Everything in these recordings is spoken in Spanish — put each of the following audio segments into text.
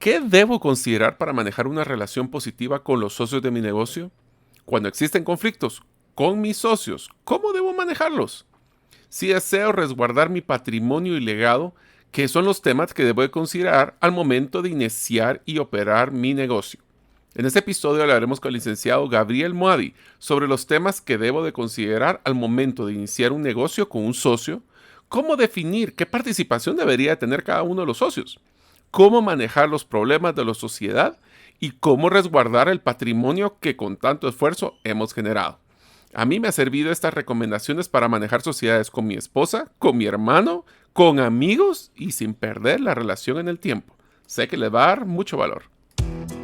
¿Qué debo considerar para manejar una relación positiva con los socios de mi negocio? Cuando existen conflictos con mis socios, ¿cómo debo manejarlos? Si deseo resguardar mi patrimonio y legado, ¿qué son los temas que debo de considerar al momento de iniciar y operar mi negocio? En este episodio hablaremos con el licenciado Gabriel Moadi sobre los temas que debo de considerar al momento de iniciar un negocio con un socio, cómo definir qué participación debería tener cada uno de los socios, cómo manejar los problemas de la sociedad y cómo resguardar el patrimonio que con tanto esfuerzo hemos generado. A mí me ha servido estas recomendaciones para manejar sociedades con mi esposa, con mi hermano, con amigos y sin perder la relación en el tiempo. Sé que le va a dar mucho valor.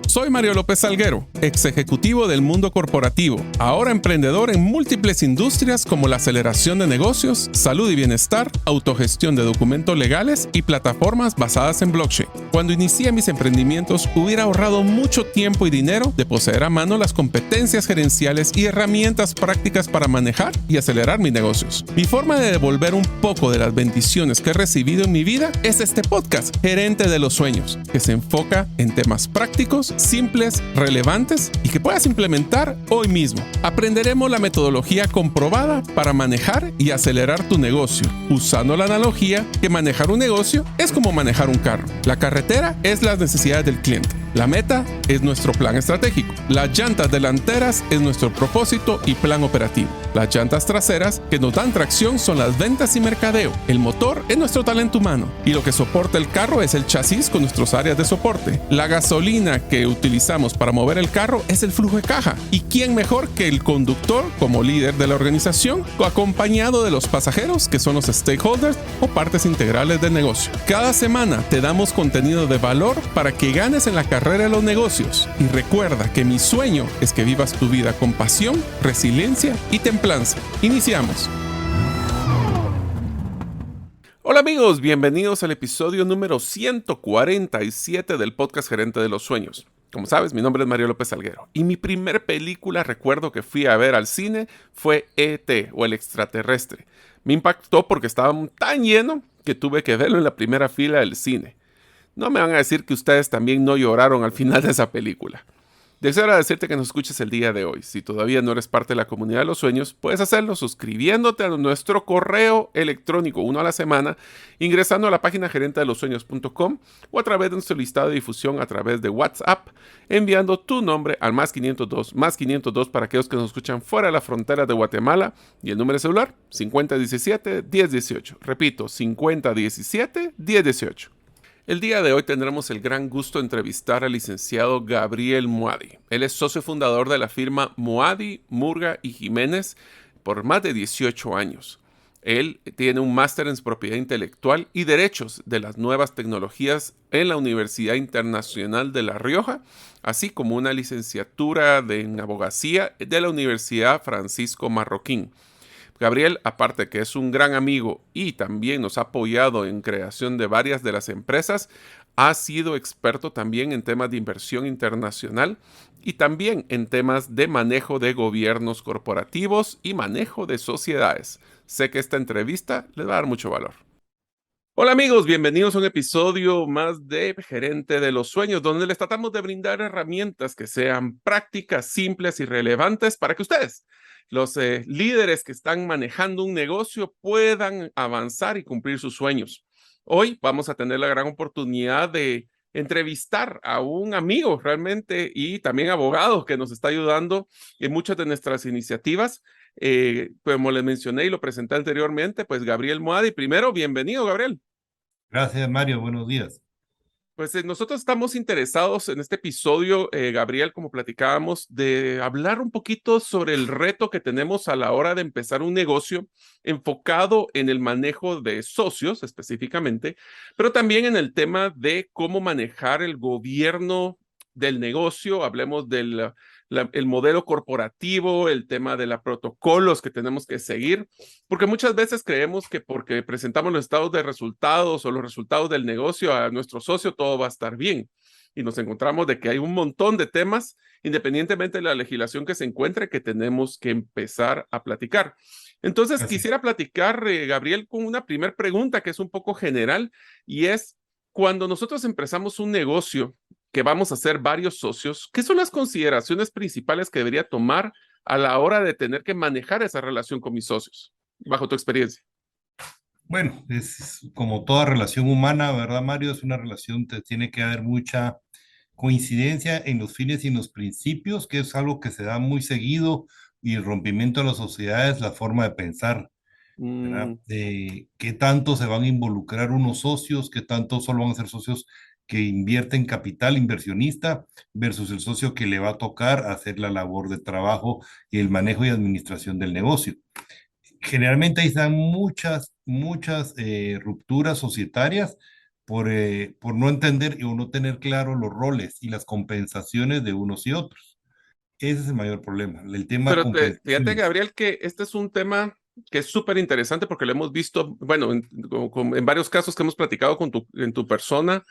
Soy Mario López Salguero, ex ejecutivo del mundo corporativo, ahora emprendedor en múltiples industrias como la aceleración de negocios, salud y bienestar, autogestión de documentos legales y plataformas basadas en blockchain. Cuando inicié mis emprendimientos, hubiera ahorrado mucho tiempo y dinero de poseer a mano las competencias gerenciales y herramientas prácticas para manejar y acelerar mis negocios. Mi forma de devolver un poco de las bendiciones que he recibido en mi vida es este podcast, Gerente de los Sueños, que se enfoca en temas prácticos, simples, relevantes y que puedas implementar hoy mismo. Aprenderemos la metodología comprobada para manejar y acelerar tu negocio, usando la analogía que manejar un negocio es como manejar un carro. La carretera es las necesidades del cliente. La meta es nuestro plan estratégico. Las llantas delanteras es nuestro propósito y plan operativo. Las llantas traseras que nos dan tracción son las ventas y mercadeo. El motor es nuestro talento humano y lo que soporta el carro es el chasis con nuestras áreas de soporte. La gasolina que utilizamos para mover el carro es el flujo de caja. ¿Y quién mejor que el conductor como líder de la organización, acompañado de los pasajeros que son los stakeholders o partes integrales del negocio? Cada semana te damos contenido de valor para que ganes en la carrera de los negocios. Y recuerda que mi sueño es que vivas tu vida con pasión, resiliencia y templanza. Iniciamos. Hola amigos, bienvenidos al episodio número 147 del podcast Gerente de los Sueños. Como sabes, mi nombre es Mario López Salguero y mi primer película recuerdo que fui a ver al cine fue E.T. o El Extraterrestre. Me impactó porque estaba tan lleno que tuve que verlo en la primera fila del cine. No me van a decir que ustedes también no lloraron al final de esa película. Deseo agradecerte que nos escuches el día de hoy. Si todavía no eres parte de la comunidad de los sueños, puedes hacerlo suscribiéndote a nuestro correo electrónico 1 a la semana, ingresando a la página gerentedelosueños.com o a través de nuestro listado de difusión a través de WhatsApp, enviando tu nombre al +502 para aquellos que nos escuchan fuera de la frontera de Guatemala y el número de celular 5017-1018. Repito, 5017-1018. El día de hoy tendremos el gran gusto de entrevistar al licenciado Gabriel Moadi. Él es socio fundador de la firma Moadi, Murga y Jiménez por más de 18 años. Él tiene un máster en propiedad intelectual y derechos de las nuevas tecnologías en la Universidad Internacional de La Rioja, así como una licenciatura en abogacía de la Universidad Francisco Marroquín. Gabriel, aparte que es un gran amigo y también nos ha apoyado en creación de varias de las empresas, ha sido experto también en temas de inversión internacional y también en temas de manejo de gobiernos corporativos y manejo de sociedades. Sé que esta entrevista les va a dar mucho valor. Hola amigos, bienvenidos a un episodio más de Gerente de los Sueños, donde les tratamos de brindar herramientas que sean prácticas, simples y relevantes para que ustedes, los líderes que están manejando un negocio, puedan avanzar y cumplir sus sueños. Hoy vamos a tener la gran oportunidad de entrevistar a un amigo realmente y también abogado que nos está ayudando en muchas de nuestras iniciativas. Como les mencioné y lo presenté anteriormente, pues Gabriel Moadi. Primero, bienvenido, Gabriel. Gracias, Mario. Buenos días. Pues nosotros estamos interesados en este episodio, Gabriel, como platicábamos, de hablar un poquito sobre el reto que tenemos a la hora de empezar un negocio enfocado en el manejo de socios específicamente, pero también en el tema de cómo manejar el gobierno del negocio. Hablemos del el modelo corporativo, el tema de los protocolos que tenemos que seguir, porque muchas veces creemos que porque presentamos los estados de resultados o los resultados del negocio a nuestro socio, todo va a estar bien. Y nos encontramos de que hay un montón de temas, independientemente de la legislación que se encuentre, que tenemos que empezar a platicar. Entonces, quisiera platicar, Gabriel, con una primera pregunta que es un poco general, y es, cuando nosotros empezamos un negocio, que vamos a ser varios socios, ¿qué son las consideraciones principales que debería tomar a la hora de tener que manejar esa relación con mis socios, bajo tu experiencia? Bueno, es como toda relación humana, ¿verdad, Mario? Es una relación, tiene que haber mucha coincidencia en los fines y en los principios, que es algo que se da muy seguido, y el rompimiento de las sociedades, la forma de pensar, ¿verdad? Mm, ¿Qué tanto se van a involucrar unos socios? ¿Qué tanto solo van a ser socios que invierten capital inversionista versus el socio que le va a tocar hacer la labor de trabajo y el manejo y administración del negocio? Generalmente ahí están muchas rupturas societarias por no entender o no tener claro los roles y las compensaciones de unos y otros. Ese es el mayor problema, el tema pero fíjate, compensaciones. Gabriel, que este es un tema que es súper interesante porque lo hemos visto, bueno, en varios casos que hemos platicado en tu persona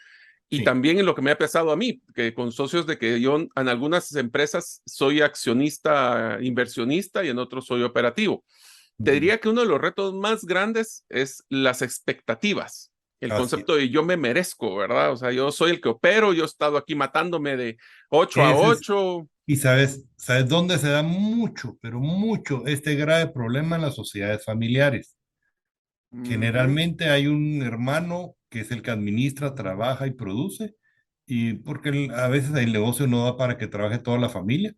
y Sí. también en lo que me ha pesado a mí, que con socios de que yo en algunas empresas soy accionista, inversionista y en otros soy operativo. Te Ujú. diría que uno de los retos más grandes es las expectativas, el Así concepto es. de yo me merezco, ¿verdad? O sea, yo soy el que opero, yo he estado aquí matándome de 8 a Ese es, 8. y sabes dónde se da mucho, pero mucho este grave problema en las sociedades familiares. Ujú. Generalmente hay un hermano que es el que administra, trabaja y produce, y porque a veces el negocio no da para que trabaje toda la familia,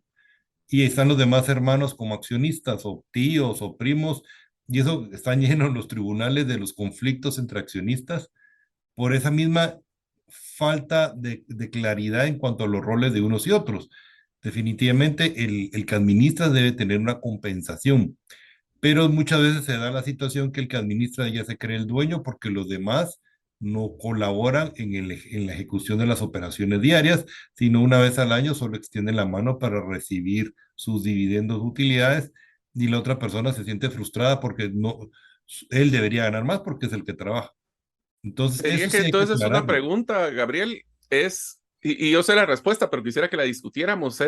y están los demás hermanos como accionistas o tíos o primos, y eso están llenos los tribunales de los conflictos entre accionistas por esa misma falta de claridad en cuanto a los roles de unos y otros. Definitivamente el que administra debe tener una compensación, pero muchas veces se da la situación que el que administra ya se cree el dueño porque los demás no colaboran en la ejecución de las operaciones diarias, sino una vez al año solo extienden la mano para recibir sus dividendos, utilidades, y la otra persona se siente frustrada porque no, él debería ganar más porque es el que trabaja. Entonces, Te diría eso que sí hay que entonces es una aclararlo. pregunta, Gabriel, y yo sé la respuesta, pero quisiera que la discutiéramos,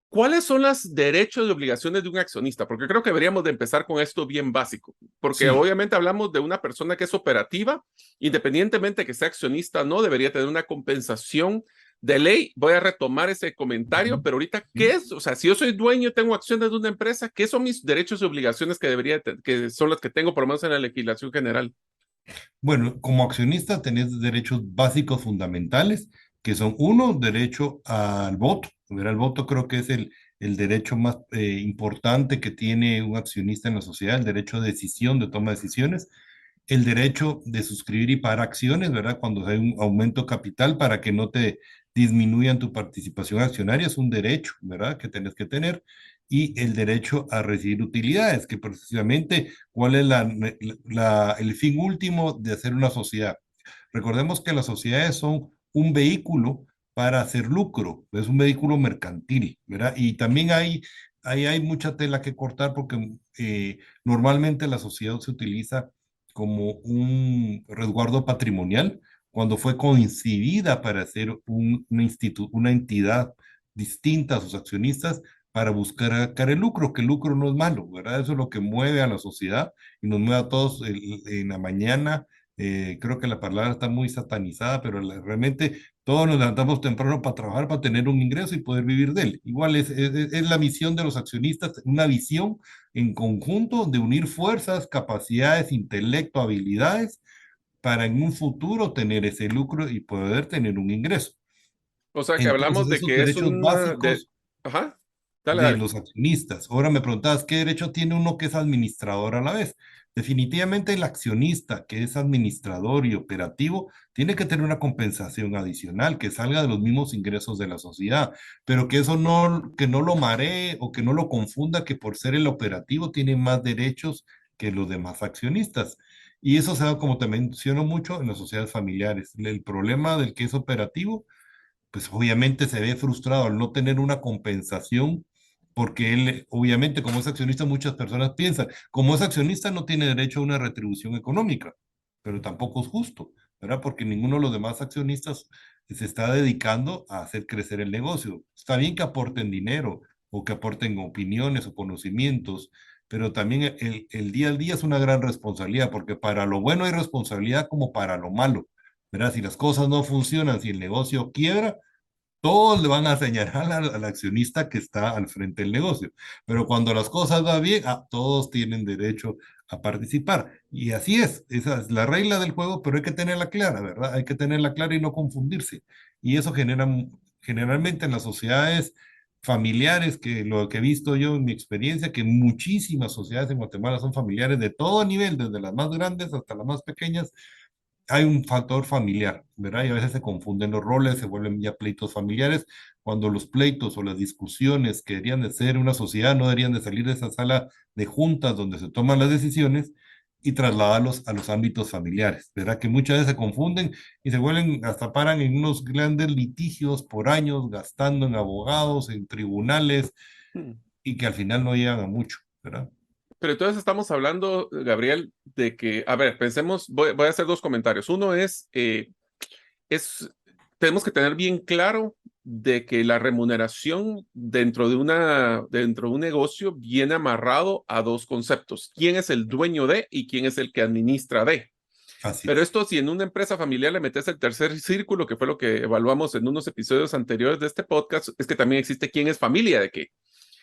¿cuáles son los derechos y obligaciones de un accionista? Porque creo que deberíamos de empezar con esto bien básico, porque Sí. obviamente hablamos de una persona que es operativa, independientemente que sea accionista o no, debería tener una compensación de ley. Voy a retomar ese comentario, Ujú. pero ahorita, ¿qué Sí. es? O sea, si yo soy dueño, tengo acciones de una empresa, ¿qué son mis derechos y obligaciones que son las que tengo por lo menos en la legislación general? Bueno, como accionista tenés derechos básicos fundamentales, que son uno, derecho al voto. El voto creo que es el derecho más importante que tiene un accionista en la sociedad, el derecho de decisión, de toma de decisiones, el derecho de suscribir y pagar acciones, ¿verdad? Cuando hay un aumento capital para que no te disminuyan tu participación accionaria, es un derecho, ¿verdad? Que tenés que tener. Y el derecho a recibir utilidades, que precisamente, ¿cuál es el fin último de hacer una sociedad? Recordemos que las sociedades son un vehículo para hacer lucro, es un vehículo mercantil, ¿verdad? Y también hay mucha tela que cortar porque normalmente la sociedad se utiliza como un resguardo patrimonial cuando fue concebida para ser una entidad distinta a sus accionistas para buscar el lucro, que el lucro no es malo, ¿verdad? Eso es lo que mueve a la sociedad y nos mueve a todos en la mañana. Creo que la palabra está muy satanizada, pero realmente todos nos levantamos temprano para trabajar, para tener un ingreso y poder vivir de él. Igual es la misión de los accionistas, una visión en conjunto de unir fuerzas, capacidades, intelecto, habilidades para en un futuro tener ese lucro y poder tener un ingreso. O sea, que Entonces, hablamos de esos que es derechos una de... básicos Ajá, dale, de dale. los accionistas. Ahora me preguntabas, ¿qué derecho tiene uno que es administrador a la vez? Definitivamente el accionista que es administrador y operativo tiene que tener una compensación adicional que salga de los mismos ingresos de la sociedad, pero que eso no, que no lo maree o que no lo confunda que por ser el operativo tiene más derechos que los demás accionistas. Y eso se da, como te menciono mucho, en las sociedades familiares. El problema del que es operativo pues obviamente se ve frustrado al no tener una compensación, porque él, obviamente, como es accionista, muchas personas piensan, como es accionista no tiene derecho a una retribución económica, pero tampoco es justo, ¿verdad? Porque ninguno de los demás accionistas se está dedicando a hacer crecer el negocio. Está bien que aporten dinero o que aporten opiniones o conocimientos, pero también el día al día es una gran responsabilidad, porque para lo bueno hay responsabilidad como para lo malo. ¿verdad? Si las cosas no funcionan, si el negocio quiebra, todos le van a señalar al accionista que está al frente del negocio. Pero cuando las cosas van bien, todos tienen derecho a participar. Y así es, esa es la regla del juego, pero hay que tenerla clara, ¿verdad? Hay que tenerla clara y no confundirse. Y eso genera generalmente en las sociedades familiares, que lo que he visto yo en mi experiencia, que muchísimas sociedades en Guatemala son familiares de todo nivel, desde las más grandes hasta las más pequeñas, hay un factor familiar, ¿verdad? Y a veces se confunden los roles, se vuelven ya pleitos familiares, cuando los pleitos o las discusiones que deberían de ser una sociedad no deberían de salir de esa sala de juntas donde se toman las decisiones y trasladarlos a los ámbitos familiares, ¿verdad? Que muchas veces se confunden y se vuelven, hasta paran en unos grandes litigios por años, gastando en abogados, en tribunales, Hmm. y que al final no llegan a mucho, ¿verdad? Pero entonces estamos hablando, Gabriel, de que, a ver, pensemos, voy a hacer dos comentarios. Uno es, tenemos que tener bien claro de que la remuneración dentro de un negocio viene amarrado a dos conceptos: quién es el dueño de y quién es el que administra de. Así Pero es. esto, si en una empresa familiar le metes el tercer círculo, que fue lo que evaluamos en unos episodios anteriores de este podcast, es que también existe quién es familia de qué.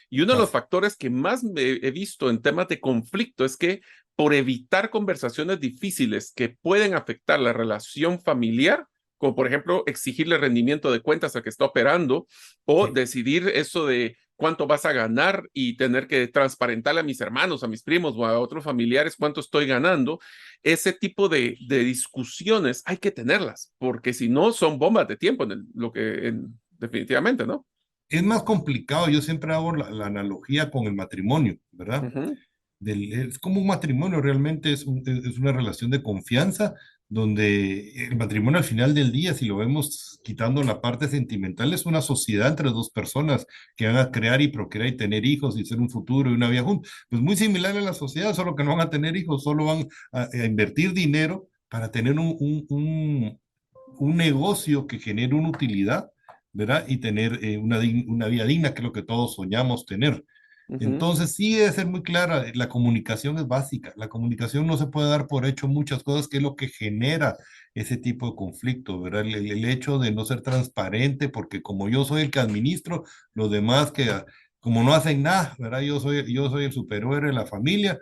Y uno de los Así. factores que más he visto en temas de conflicto es que, por evitar conversaciones difíciles que pueden afectar la relación familiar, como por ejemplo exigirle rendimiento de cuentas al que está operando, o Sí. decidir eso de cuánto vas a ganar y tener que transparentarle a mis hermanos, a mis primos o a otros familiares cuánto estoy ganando, ese tipo de discusiones hay que tenerlas, porque si no son bombas de tiempo definitivamente, ¿no? Es más complicado, yo siempre hago la analogía con el matrimonio, ¿verdad? Ujú, Es como un matrimonio, realmente es una relación de confianza, donde el matrimonio al final del día, si lo vemos quitando la parte sentimental, es una sociedad entre dos personas que van a crear y procrear y tener hijos y ser un futuro y una vida juntos. Pues muy similar a la sociedad, solo que no van a tener hijos, solo van a invertir dinero para tener un negocio que genere una utilidad, ¿verdad? Y tener una vida digna, que es lo que todos soñamos tener. ujú. Entonces, sí debe ser muy clara, la comunicación es básica, la comunicación no se puede dar por hecho muchas cosas, que es lo que genera ese tipo de conflicto, ¿verdad? El hecho de no ser transparente, porque como yo soy el que administro, los demás que, como no hacen nada, ¿verdad? Yo soy el superhéroe de la familia,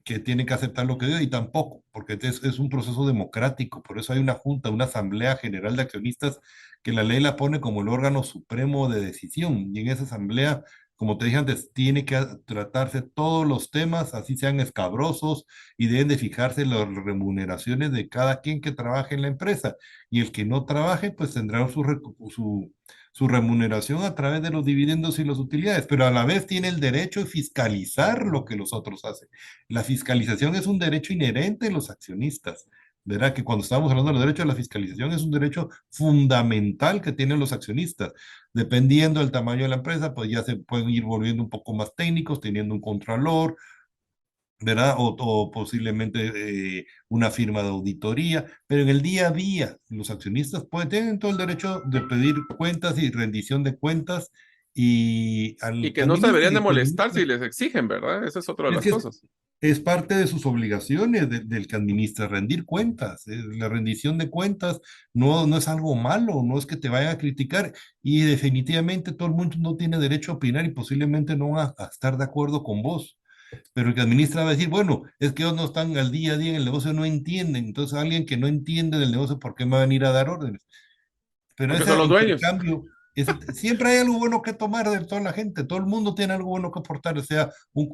que tiene que aceptar lo que digo, y tampoco, porque es un proceso democrático, por eso hay una junta, una asamblea general de accionistas, que la ley la pone como el órgano supremo de decisión, y en esa asamblea, como te dije antes, tiene que tratarse todos los temas, así sean escabrosos, y deben de fijarse las remuneraciones de cada quien que trabaje en la empresa, y el que no trabaje, pues tendrá su remuneración a través de los dividendos y las utilidades, pero a la vez tiene el derecho de fiscalizar lo que los otros hacen. La fiscalización es un derecho inherente de los accionistas, ¿verdad? Que cuando estamos hablando del derecho a la fiscalización, es un derecho fundamental que tienen los accionistas. Dependiendo del tamaño de la empresa, pues ya se pueden ir volviendo un poco más técnicos, teniendo un contralor, ¿verdad? O posiblemente una firma de auditoría, pero en el día a día los accionistas tienen todo el derecho de pedir cuentas y rendición de cuentas, y Y al que que no se administra deberían y de el que molestar administra si les exigen, ¿verdad? Esa es otra de es las que cosas. es parte de sus obligaciones del que administra rendir cuentas. La rendición de cuentas no es algo malo, no es que te vayan a criticar, y definitivamente todo el mundo no tiene derecho a opinar y posiblemente no van a estar de acuerdo con vos. Pero el que administra va a decir, bueno, es que ellos no están al día a día en el negocio, no entienden. Entonces alguien que no entiende del negocio, ¿por qué me va a venir a dar órdenes? Pero Porque son ese los dueños. intercambio, siempre hay algo bueno que tomar de toda la gente, todo el mundo tiene algo bueno que aportar, o sea,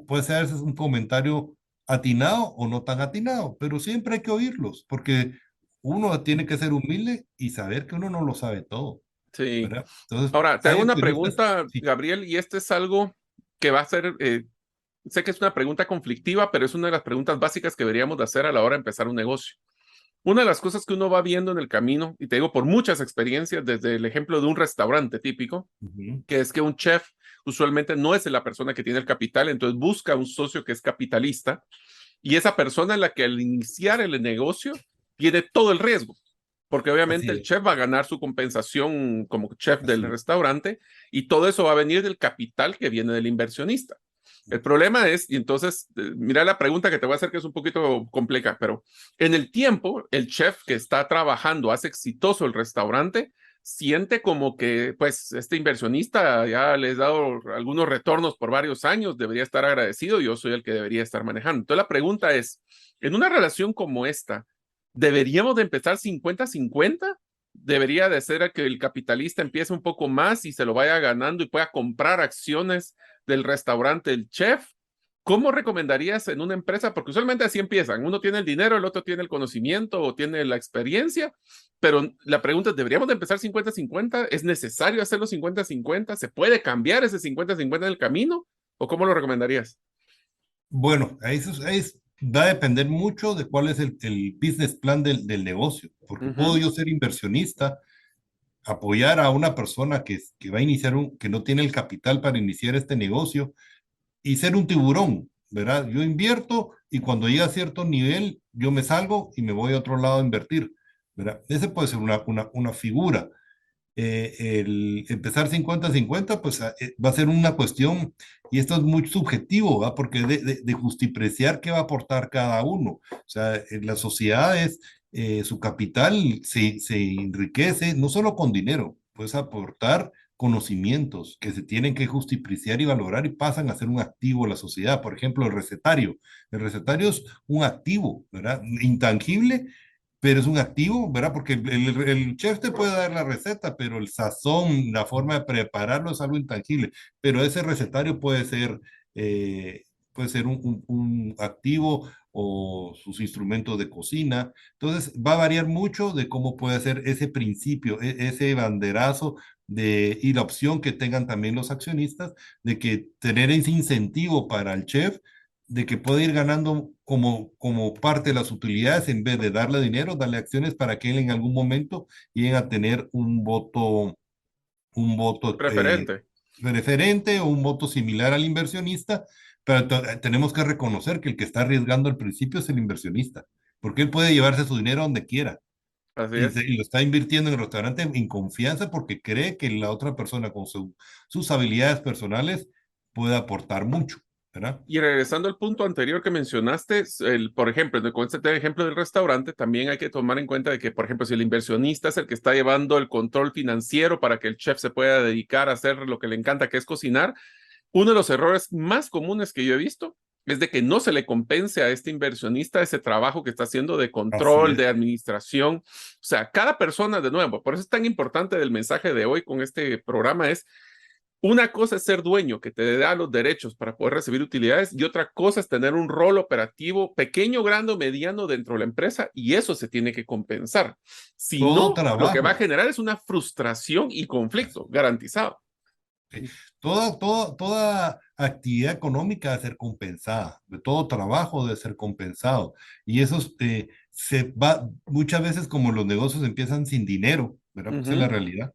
puede ser a veces un comentario atinado o no tan atinado, pero siempre hay que oírlos, porque uno tiene que ser humilde y saber que uno no lo sabe todo, Sí. ¿verdad? Entonces, Ahora, te hay hago una accionistas, pregunta, sí. Gabriel, y este es algo que va a ser, sé que es una pregunta conflictiva, pero es una de las preguntas básicas que deberíamos de hacer a la hora de empezar un negocio. Una de las cosas que uno va viendo en el camino, y te digo por muchas experiencias, desde el ejemplo de un restaurante típico, Ujú. que es que un chef usualmente no es la persona que tiene el capital, entonces busca un socio que es capitalista, y esa persona es la que, al iniciar el negocio, tiene todo el riesgo, porque obviamente Así el es, chef va a ganar su compensación como chef del así es. restaurante, y todo eso va a venir del capital que viene del inversionista. El problema es, y entonces, mira la pregunta que te voy a hacer que es un poquito compleja, pero en el tiempo, el chef que está trabajando, hace exitoso el restaurante, siente como que, pues, este inversionista ya les ha dado algunos retornos por varios años, debería estar agradecido, yo soy el que debería estar manejando. Entonces la pregunta es, en una relación como esta, ¿deberíamos de empezar 50-50? ¿Debería de ser que el capitalista empiece un poco más y se lo vaya ganando y pueda comprar acciones del restaurante el chef? ¿Cómo recomendarías en una empresa? Porque usualmente así empiezan. Uno tiene el dinero, el otro tiene el conocimiento o tiene la experiencia, pero la pregunta es, ¿deberíamos de empezar 50-50? ¿Es necesario hacerlo 50-50? ¿Se puede cambiar ese 50-50 en el camino? ¿O cómo lo recomendarías? Bueno, va a depender mucho de cuál es el business plan del negocio, porque puedo Ujú. yo ser inversionista, apoyar a una persona que va a iniciar que no tiene el capital para iniciar este negocio y ser un tiburón, ¿verdad? Yo invierto y cuando llega a cierto nivel, yo me salgo y me voy a otro lado a invertir, ¿verdad? Ese puede ser una figura. El empezar 50-50, pues va a ser una cuestión, y esto es muy subjetivo, ¿verdad? Porque de justipreciar qué va a aportar cada uno. O sea, en las sociedades, su capital se enriquece no solo con dinero, puedes aportar conocimientos que se tienen que justipreciar y valorar y pasan a ser un activo de la sociedad. Por ejemplo, el recetario. El recetario es un activo, ¿verdad? Intangible, pero es un activo, ¿verdad? Porque el chef te puede dar la receta, pero el sazón, la forma de prepararlo es algo intangible. Pero ese recetario eh, puede ser un activo o sus instrumentos de cocina. Entonces, va a variar mucho de cómo puede ser ese principio, ese banderazo y la opción que tengan también los accionistas de que tener ese incentivo para el chef de que puede ir ganando como parte de las utilidades en vez de darle dinero, darle acciones para que él en algún momento llegue a tener un voto Preferente. preferente o un voto similar al inversionista, pero tenemos que reconocer que el que está arriesgando al principio es el inversionista, porque él puede llevarse su dinero donde quiera Así y, es. y lo está invirtiendo en el restaurante en confianza porque cree que la otra persona con sus habilidades personales puede aportar mucho, ¿verdad? Y regresando al punto anterior que mencionaste, por ejemplo, con este ejemplo del restaurante, también hay que tomar en cuenta de que, por ejemplo, si el inversionista es el que está llevando el control financiero para que el chef se pueda dedicar a hacer lo que le encanta, que es cocinar, uno de los errores más comunes que yo he visto es de que no se le compense a este inversionista ese trabajo que está haciendo de Así control, es. de administración. O sea, cada persona, de nuevo, por eso es tan importante del mensaje de hoy con este programa es una cosa es ser dueño, que te da los derechos para poder recibir utilidades, y otra cosa es tener un rol operativo pequeño, grande o mediano dentro de la empresa, y eso se tiene que compensar. Si Todo no, lo que va a trabajo. generar es una frustración y conflicto, garantizado. Toda actividad económica debe ser compensada, de todo trabajo debe ser compensado. Y eso se va, muchas veces como los negocios empiezan sin dinero, ¿verdad? Pues esa es la Ujú. realidad.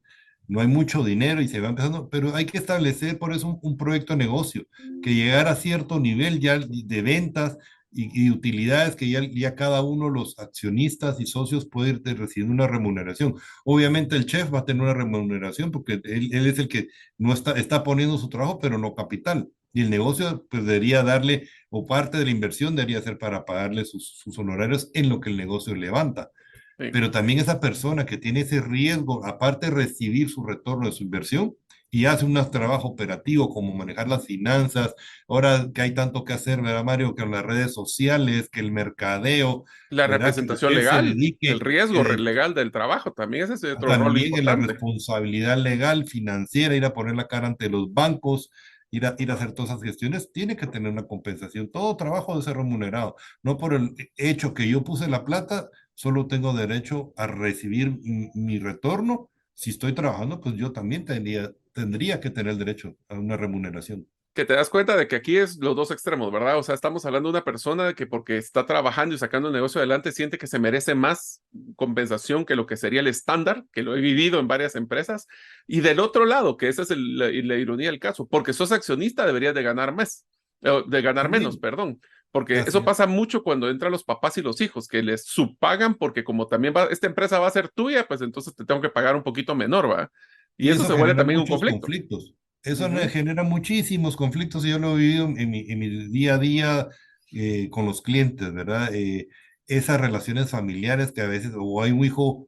No hay mucho dinero y se va empezando, pero hay que establecer por eso un proyecto de negocio, que llegar a cierto nivel ya de ventas y utilidades que ya cada uno, los accionistas y socios, puede ir recibiendo una remuneración. Obviamente el chef va a tener una remuneración porque él es el que no está poniendo su trabajo, pero no capital. Y el negocio pues debería darle, o parte de la inversión debería ser para pagarle sus honorarios en lo que el negocio levanta. Sí. Pero también esa persona que tiene ese riesgo, aparte de recibir su retorno de su inversión, y hace un trabajo operativo como manejar las finanzas, ahora que hay tanto que hacer, ¿verdad, Mario? Que las redes sociales, que el mercadeo, La ¿verdad? Que representación él se legal, el dedique, riesgo legal del trabajo, también ese es otro rol también en la importante. responsabilidad legal, financiera, ir a poner la cara ante los bancos, ir a hacer todas esas gestiones, tiene que tener una compensación. Todo trabajo debe ser remunerado. No por el hecho que yo puse la plata, solo tengo derecho a recibir mi retorno. Si estoy trabajando, pues yo también tendría que tener el derecho a una remuneración. Que te das cuenta de que aquí es los dos extremos, ¿verdad? O sea, estamos hablando de una persona que porque está trabajando y sacando el negocio adelante siente que se merece más compensación que lo que sería el estándar, que lo he vivido en varias empresas. Y del otro lado, que esa es la ironía del caso, porque sos accionista deberías de ganar más, de ganar menos, También, perdón. Porque así eso es. pasa mucho cuando entran los papás y los hijos, que les subpagan porque como también esta empresa va a ser tuya, pues entonces te tengo que pagar un poquito menor, ¿va? Y Y eso eso se vuelve genera también un muchos conflicto. conflictos. Eso Ujú. genera muchísimos conflictos y yo lo he vivido en mi día a día con los clientes, ¿verdad? Esas relaciones familiares que a veces, o hay un hijo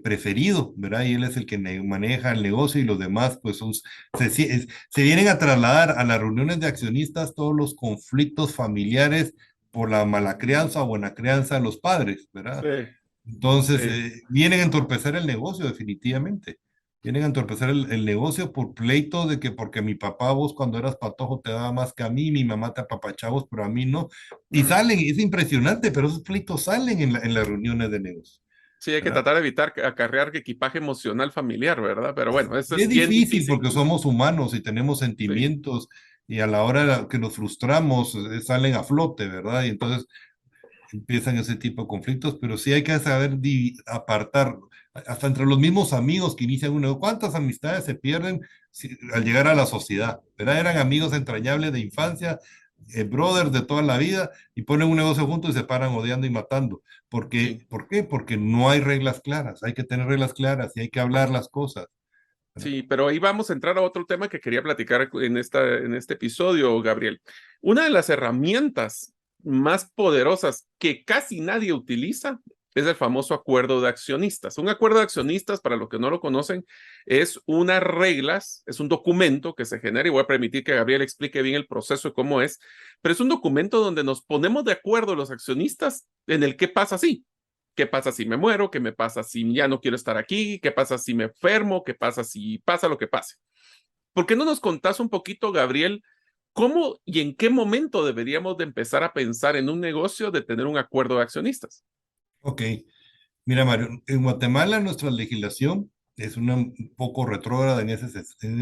preferido, ¿verdad? Y él es el que maneja el negocio y los demás, pues se vienen a trasladar a las reuniones de accionistas todos los conflictos familiares por la mala crianza o buena crianza de los padres, ¿verdad? Sí, Entonces, sí. vienen a entorpecer el negocio, definitivamente. Vienen a entorpecer el negocio por pleito de que porque mi papá, vos cuando eras patojo te daba más que a mí, mi mamá te apapachabos, pero a mí no. Y salen, es impresionante, pero esos pleitos salen en las reuniones de negocio, Sí, hay que ¿verdad? tratar de evitar acarrear equipaje emocional familiar, ¿verdad? Pero bueno, eso Y es es bien difícil difícil. porque somos humanos y tenemos Sí. sentimientos y a la hora que nos frustramos salen a flote, ¿verdad? Y entonces empiezan ese tipo de conflictos, pero sí hay que saber apartar, hasta entre los mismos amigos que inician uno, ¿cuántas amistades se pierden al llegar a la sociedad? ¿Verdad? Eran amigos entrañables de infancia, brothers de toda la vida, y ponen un negocio juntos y se paran odiando y matando. Sí. ¿Por qué? Porque no hay reglas claras, hay que tener reglas claras y hay que hablar las cosas. ¿Verdad? Sí, pero ahí vamos a entrar a otro tema que quería platicar en este episodio, Gabriel. Una de las herramientas más poderosas que casi nadie utiliza es el famoso acuerdo de accionistas. Un acuerdo de accionistas, para los que no lo conocen, es unas reglas, es un documento que se genera, y voy a permitir que Gabriel explique bien el proceso y cómo es, pero es un documento donde nos ponemos de acuerdo los accionistas en el qué pasa si. ¿Qué pasa si me muero? ¿Qué me pasa si ya no quiero estar aquí? ¿Qué pasa si me enfermo? ¿Qué pasa si pasa lo que pase? ¿Por qué no nos contás un poquito, Gabriel, cómo y en qué momento deberíamos de empezar a pensar en un negocio de tener un acuerdo de accionistas? Ok, mira Mario, en Guatemala nuestra legislación es un poco retrógrada en ese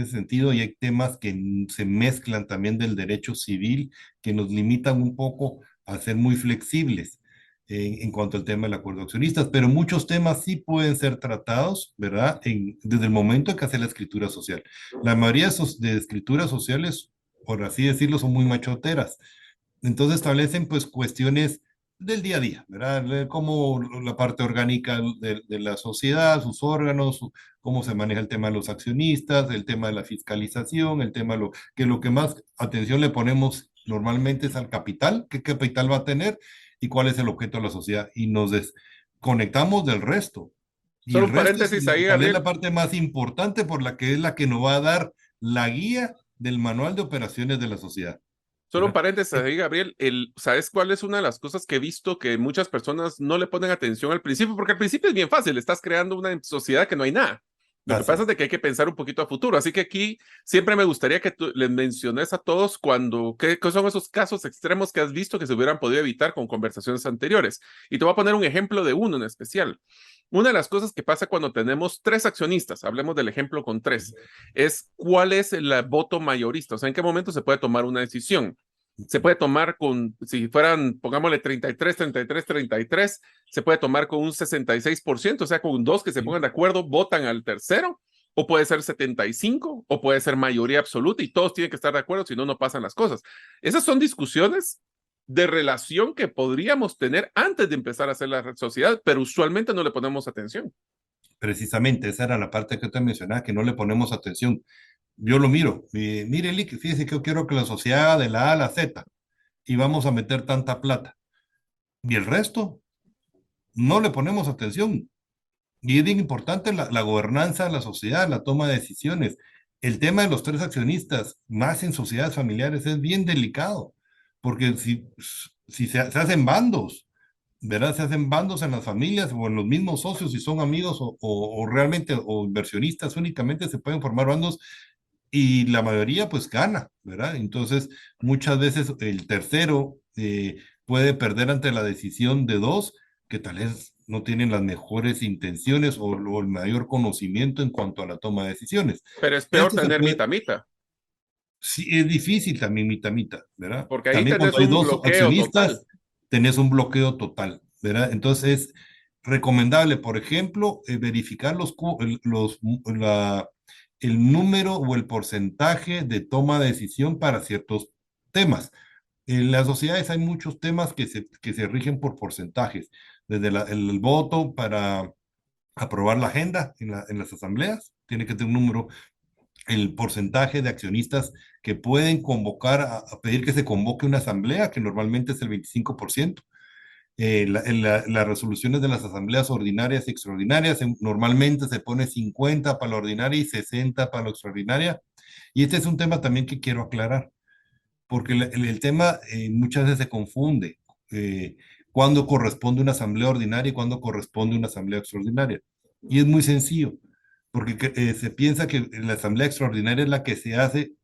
sentido y hay temas que se mezclan también del derecho civil que nos limitan un poco a ser muy flexibles en cuanto al tema del acuerdo de accionistas, pero muchos temas sí pueden ser tratados, ¿verdad? Desde el momento en que hace la escritura social. La mayoría de escrituras sociales, por así decirlo, son muy machoteras. Entonces establecen pues cuestiones del día a día, ¿verdad? Cómo la parte orgánica de la sociedad, sus órganos, cómo se maneja el tema de los accionistas, el tema de la fiscalización, el tema de lo que más atención le ponemos normalmente es al capital, qué capital va a tener y cuál es el objeto de la sociedad. Y nos desconectamos del resto. Y Solo el un resto es paréntesis ahí, tal vez la Gabriel. parte más importante por la que es la que nos va a dar la guía del manual de operaciones de la sociedad. Solo un ¿Verdad? paréntesis ahí, Gabriel. ¿Sabes cuál es una de las cosas que he visto que muchas personas no le ponen atención al principio? Porque al principio es bien fácil, estás creando una sociedad que no hay nada. Lo que Así pasa es es. de que hay que pensar un poquito a futuro. Así que aquí siempre me gustaría que tú les menciones a todos qué son esos casos extremos que has visto que se hubieran podido evitar con conversaciones anteriores. Y te voy a poner un ejemplo de uno en especial. Una de las cosas que pasa cuando tenemos tres accionistas, hablemos del ejemplo con tres, es cuál es el voto mayorista, o sea, en qué momento se puede tomar una decisión. Se puede tomar si fueran, pongámosle 33, 33, 33, se puede tomar con un 66%, o sea, con dos que se Sí. pongan de acuerdo, votan al tercero, o puede ser 75, o puede ser mayoría absoluta, y todos tienen que estar de acuerdo, si no, no pasan las cosas. Esas son discusiones de relación que podríamos tener antes de empezar a hacer la sociedad, pero usualmente no le ponemos atención. Precisamente, esa era la parte que te mencionaba, que no le ponemos atención. Yo lo miro. Mire, Lick, fíjese que yo quiero que la sociedad haga de la A a la Z y vamos a meter tanta plata. Y el resto, no le ponemos atención. Y es bien importante la gobernanza de la sociedad, la toma de decisiones. El tema de los tres accionistas, más en sociedades familiares, es bien delicado, porque si se hacen bandos, ¿verdad? Se hacen bandos en las familias o en los mismos socios, si son amigos o realmente o inversionistas únicamente, se pueden formar bandos y la mayoría pues gana, ¿verdad? Entonces, muchas veces el tercero puede perder ante la decisión de dos que tal vez no tienen las mejores intenciones o el mayor conocimiento en cuanto a la toma de decisiones. Pero es peor Esto se tener puede, mitad-mitad, sí, es difícil también mitad, ¿verdad? porque ahí También tenés cuando hay un dos bloqueo total. accionistas, tenés un bloqueo total, ¿verdad? Entonces es recomendable, por ejemplo, verificar el número o el porcentaje de toma de decisión para ciertos temas. En las sociedades hay muchos temas que se rigen por porcentajes, desde el voto para aprobar la agenda en las asambleas, tiene que tener un número el porcentaje de accionistas que pueden convocar, a pedir que se convoque una asamblea, que normalmente es el 25%. Las resoluciones de las asambleas ordinarias y extraordinarias, normalmente se pone 50 para la ordinaria y 60 para la extraordinaria. Y este es un tema también que quiero aclarar, porque el tema muchas veces se confunde. Cuándo corresponde una asamblea ordinaria y cuándo corresponde una asamblea extraordinaria. Y es muy sencillo, porque se piensa que la asamblea extraordinaria es la que se hace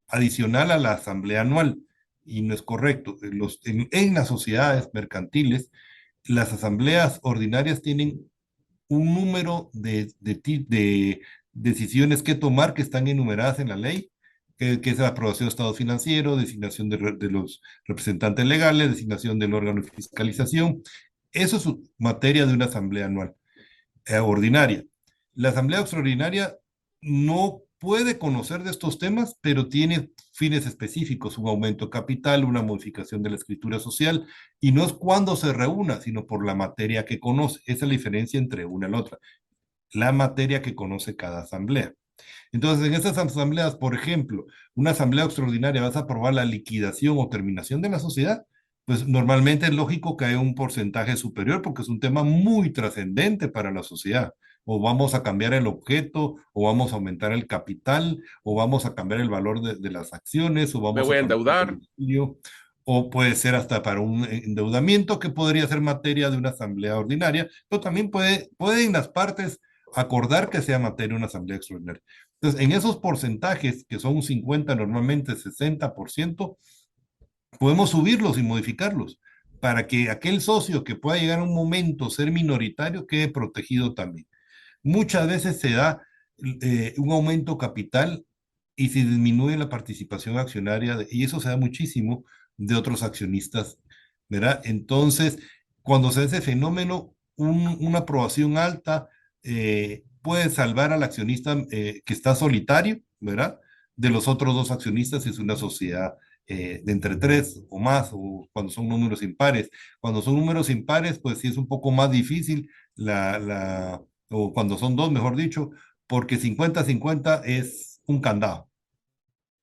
adicional a la asamblea anual, y no es correcto. En las sociedades mercantiles, las asambleas ordinarias tienen un número de decisiones que tomar que están enumeradas en la ley, que es la aprobación de estado financiero, designación de los representantes legales, designación del órgano de fiscalización. Eso es materia de una asamblea anual ordinaria. La asamblea extraordinaria no puede conocer de estos temas, pero tiene fines específicos, un aumento de capital, una modificación de la escritura social, y no es cuando se reúna, sino por la materia que conoce. Esa es la diferencia entre una y la otra, la materia que conoce cada asamblea. Entonces, en esas asambleas, por ejemplo, una asamblea extraordinaria, vas a aprobar la liquidación o terminación de la sociedad, pues normalmente es lógico que haya un porcentaje superior porque es un tema muy trascendente para la sociedad. O vamos a cambiar el objeto, o vamos a aumentar el capital, o vamos a cambiar el valor de las acciones, o Me vamos voy a a cambiar el endeudar. domicilio, o puede ser hasta para un endeudamiento que podría ser materia de una asamblea ordinaria, pero también pueden las partes acordar que sea materia de una asamblea extraordinaria. Entonces, en esos porcentajes, que son un 50, normalmente 60%, podemos subirlos y modificarlos para que aquel socio que pueda llegar a un momento ser minoritario quede protegido también. Muchas veces se da un aumento capital y se disminuye la participación accionaria, y eso se da muchísimo de otros accionistas, ¿verdad? Entonces, cuando se da ese fenómeno, una aprobación alta puede salvar al accionista que está solitario, ¿verdad? De los otros dos accionistas si es una sociedad de entre tres o más, o cuando son números impares. Cuando son números impares, pues sí es un poco más difícil o cuando son dos, mejor dicho, porque 50-50 es un candado.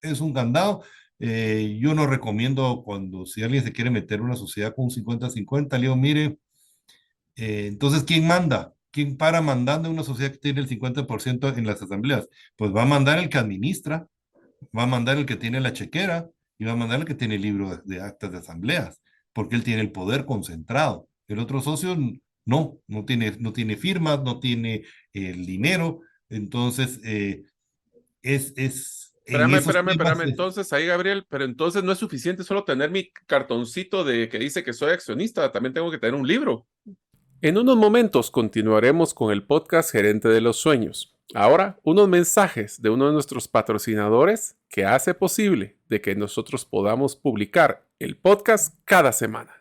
Es un candado. Yo no recomiendo cuando si alguien se quiere meter en una sociedad con un 50-50, le digo, mire, entonces, ¿quién manda? ¿Quién para mandando en una sociedad que tiene el 50% en las asambleas? Pues va a mandar el que administra, va a mandar el que tiene la chequera y va a mandar el que tiene el libro de actas de asambleas, porque él tiene el poder concentrado. El otro socio no tiene firmas, no tiene el dinero. Entonces, en Espérame, esos espérame, temas, espérame. Entonces, ahí, Gabriel, pero entonces no es suficiente solo tener mi cartoncito de que dice que soy accionista, también tengo que tener un libro. En unos momentos continuaremos con el podcast Gerente de los Sueños. Ahora, unos mensajes de uno de nuestros patrocinadores que hace posible de que nosotros podamos publicar el podcast cada semana.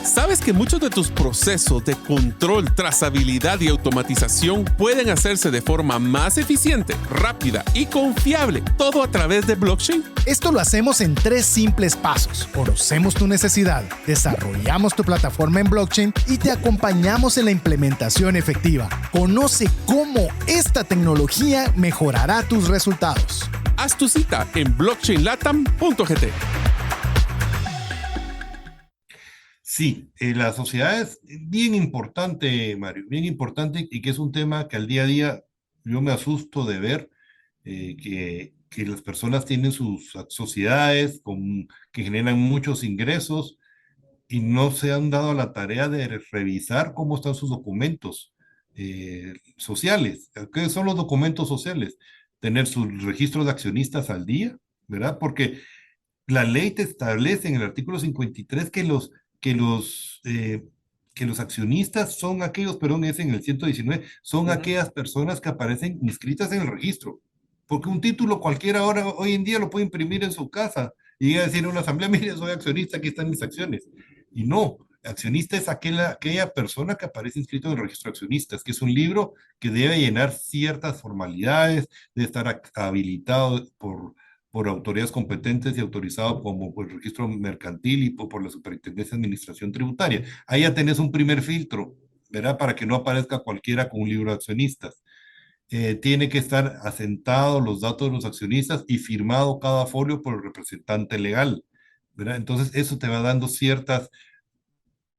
¿Sabes que muchos de tus procesos de control, trazabilidad y automatización pueden hacerse de forma más eficiente, rápida y confiable, todo a través de blockchain? Esto lo hacemos en 3 simples pasos. Conocemos tu necesidad, desarrollamos tu plataforma en blockchain y te acompañamos en la implementación efectiva. Conoce cómo esta tecnología mejorará tus resultados. Haz tu cita en blockchainlatam.gt. sí, la sociedad es bien importante, Mario, bien importante, y que es un tema que al día a día yo me asusto de ver que las personas tienen sus sociedades que generan muchos ingresos y no se han dado a la tarea de revisar cómo están sus documentos sociales. ¿Qué son los documentos sociales? Tener sus registros de accionistas al día, ¿verdad? Porque la ley te establece en el artículo 53 que los, eh, que los accionistas son aquellos, perdón, es en el 119, son Ujú. aquellas personas que aparecen inscritas en el registro. Porque un título cualquiera ahora, hoy en día lo puede imprimir en su casa y ir a decir a una asamblea, mire, soy accionista, aquí están mis acciones. Y no, accionista es aquella persona que aparece inscrito en el registro de accionistas, que es un libro que debe llenar ciertas formalidades, debe estar habilitado por autoridades competentes y autorizado como por el registro mercantil y por la Superintendencia de Administración Tributaria. Ahí ya tenés un primer filtro, ¿verdad? Para que no aparezca cualquiera con un libro de accionistas. tiene que estar asentado los datos de los accionistas y firmado cada folio por el representante legal, ¿verdad? Entonces, eso te va dando ciertas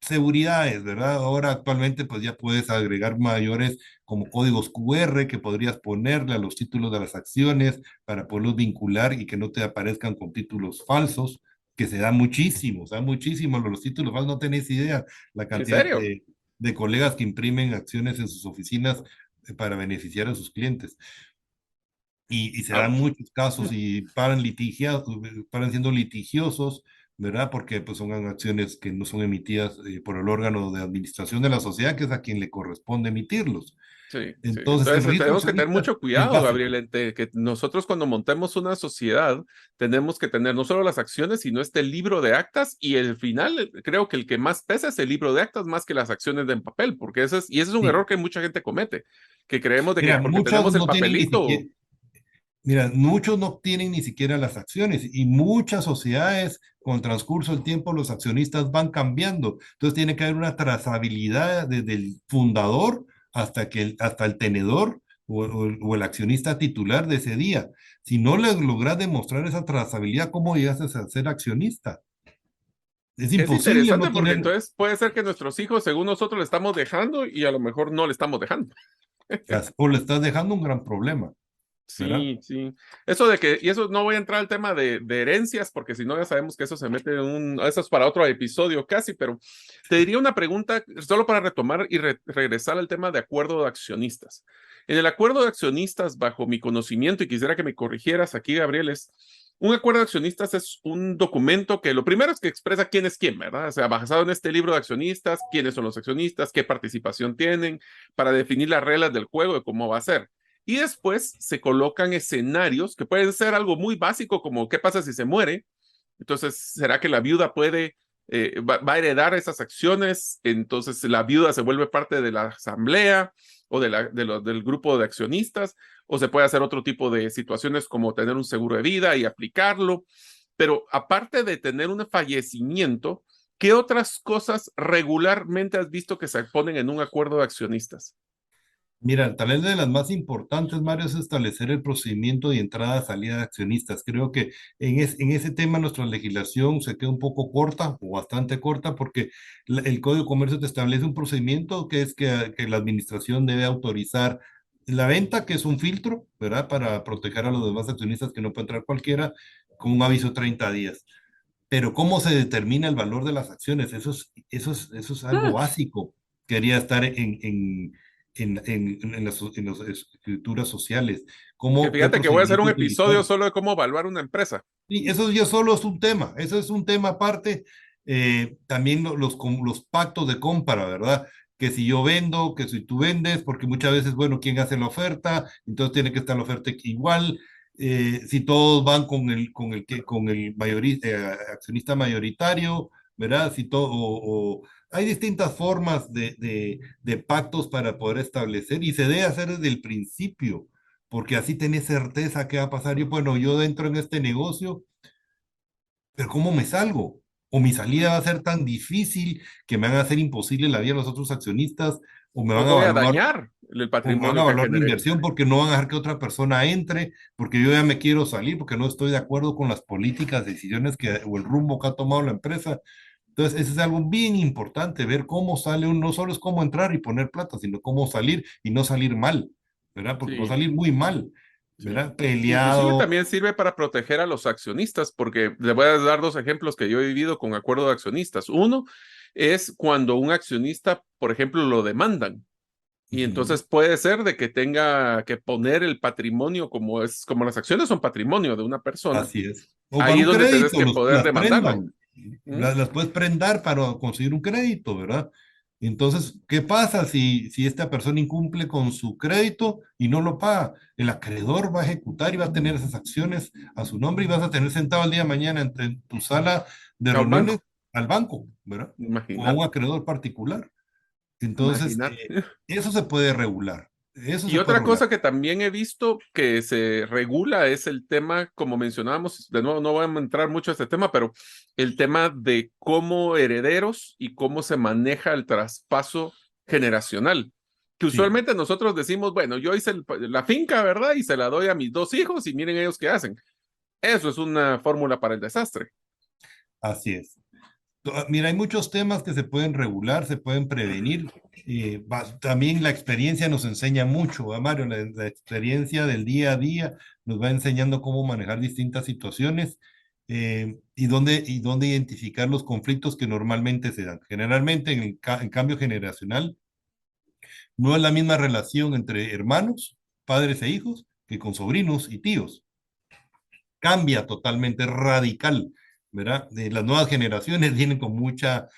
seguridades, ¿verdad? Ahora actualmente pues ya puedes agregar mayores como códigos QR que podrías ponerle a los títulos de las acciones para poderlos vincular y que no te aparezcan con títulos falsos, que se da muchísimo los títulos falsos, no tenés idea la ¿En cantidad serio? de colegas que imprimen acciones en sus oficinas para beneficiar a sus clientes. Y se dan Ouch. muchos casos y paran siendo litigiosos, ¿verdad? Porque pues son acciones que no son emitidas por el órgano de administración de la sociedad, que es a quien le corresponde emitirlos. Sí, sí. Entonces, el Entonces registro tenemos que tener accionista mucho es cuidado, Gabriel, básico. entre que nosotros cuando montemos una sociedad tenemos que tener no solo las acciones, sino este libro de actas y el final, creo que el que más pesa es el libro de actas más que las acciones en papel, porque y ese es un Sí. error que mucha gente comete, que creemos de que Mira, porque muchos tenemos el no tienen ni siquiera, papelito. mira, muchos no tienen ni siquiera las acciones y muchas sociedades con el transcurso del tiempo los accionistas van cambiando. Entonces tiene que haber una trazabilidad desde el fundador hasta el tenedor o el accionista titular de ese día. Si no le logras demostrar esa trazabilidad, ¿cómo llegas a ser accionista? Es Es imposible no interesante porque tener, entonces puede ser que nuestros hijos, según nosotros, le estamos dejando y a lo mejor no le estamos dejando. o le estás dejando un gran problema, ¿verdad? Sí, sí. Eso de que, y eso no voy a entrar al tema de herencias, porque si no ya sabemos que eso se mete en eso es para otro episodio casi, pero te diría una pregunta solo para retomar y regresar al tema de acuerdo de accionistas. En el acuerdo de accionistas, bajo mi conocimiento, y quisiera que me corrigieras aquí, Gabriel, un acuerdo de accionistas es un documento que lo primero es que expresa quién es quién, ¿verdad? O sea, basado en este libro de accionistas, quiénes son los accionistas, qué participación tienen, para definir las reglas del juego de cómo va a ser. Y después se colocan escenarios que pueden ser algo muy básico como qué pasa si se muere. Entonces, ¿será que la viuda va a heredar esas acciones? Entonces, la viuda se vuelve parte de la asamblea o del grupo de accionistas, o se puede hacer otro tipo de situaciones como tener un seguro de vida y aplicarlo. Pero aparte de tener un fallecimiento, ¿qué otras cosas regularmente has visto que se ponen en un acuerdo de accionistas? Mira, tal vez de las más importantes, Mario, es establecer el procedimiento de entrada-salida de accionistas. Creo que en ese tema nuestra legislación se queda un poco corta o bastante corta porque el Código de Comercio te establece un procedimiento que es que la administración debe autorizar la venta, que es un filtro, ¿verdad? Para proteger a los demás accionistas que no puede entrar cualquiera, con un aviso de 30 días. Pero ¿cómo se determina el valor de las acciones? Eso es algo Ah, básico. Quería estar en las escrituras sociales. que ¿Qué fíjate que voy a hacer procedimiento un episodio utilizar? solo de cómo evaluar una empresa. Y eso ya solo es un tema. Eso es un tema aparte. También los pactos de compra, ¿verdad? Que si yo vendo, que si tú vendes, porque muchas veces, bueno, ¿quién hace la oferta? Entonces tiene que estar la oferta igual. Si todos van con el accionista mayoritario, ¿verdad? Si todo, hay distintas formas de pactos para poder establecer y se debe hacer desde el principio, porque así tenés certeza qué va a pasar. Yo, bueno, yo entro en este negocio, pero ¿cómo me salgo? O mi salida va a ser tan difícil que me van a hacer imposible la vida a los otros accionistas, o me O van a voy a evaluar dañar el o me van a patrimonio que evaluar la generé. inversión porque no van a dejar que otra persona entre, porque yo ya me quiero salir, porque no estoy de acuerdo con las políticas, decisiones o el rumbo que ha tomado la empresa. Entonces, eso es algo bien importante, ver cómo sale uno, no solo es cómo entrar y poner plata, sino cómo salir y no salir mal, ¿verdad? Porque puede Sí, salir muy mal, sí. ¿verdad? Inclusive Peleado. también sirve para proteger a los accionistas, porque le voy a dar dos ejemplos que yo he vivido con acuerdo de accionistas. Uno es cuando un accionista, por ejemplo, lo demandan. Y Ujú, entonces puede ser de que tenga que poner el patrimonio como las acciones son patrimonio de una persona. así es. O para Ahí un es donde tenés crédito, que poder las demandarlo. prendan, ¿Mm? las puedes prendar para conseguir un crédito, ¿verdad? Entonces, ¿qué pasa si esta persona incumple con su crédito y no lo paga? El acreedor va a ejecutar y va a tener esas acciones a su nombre y vas a tener sentado el día de mañana en tu sala de A un reuniones banco. al banco, ¿verdad? O a un Imagínate. acreedor particular. Entonces, Imagínate. eso se puede regular. Eso Y se puede otra regular. cosa que también he visto que se regula es el tema, como mencionábamos, de nuevo no voy a entrar mucho a este tema, pero el tema de cómo herederos y cómo se maneja el traspaso generacional. Que Sí, usualmente nosotros decimos, bueno, yo hice la finca, ¿verdad? Y se la doy a mis 2 hijos y miren ellos qué hacen. Eso es una fórmula para el desastre. así es. Mira, hay muchos temas que se pueden regular, se pueden prevenir. También la experiencia nos enseña mucho, ¿va, Mario? La experiencia del día a día nos va enseñando cómo manejar distintas situaciones y dónde identificar los conflictos que normalmente se dan. Generalmente, en cambio generacional, no es la misma relación entre hermanos, padres e hijos, que con sobrinos y tíos. Cambia totalmente, radical, ¿verdad? Las nuevas generaciones vienen con mucha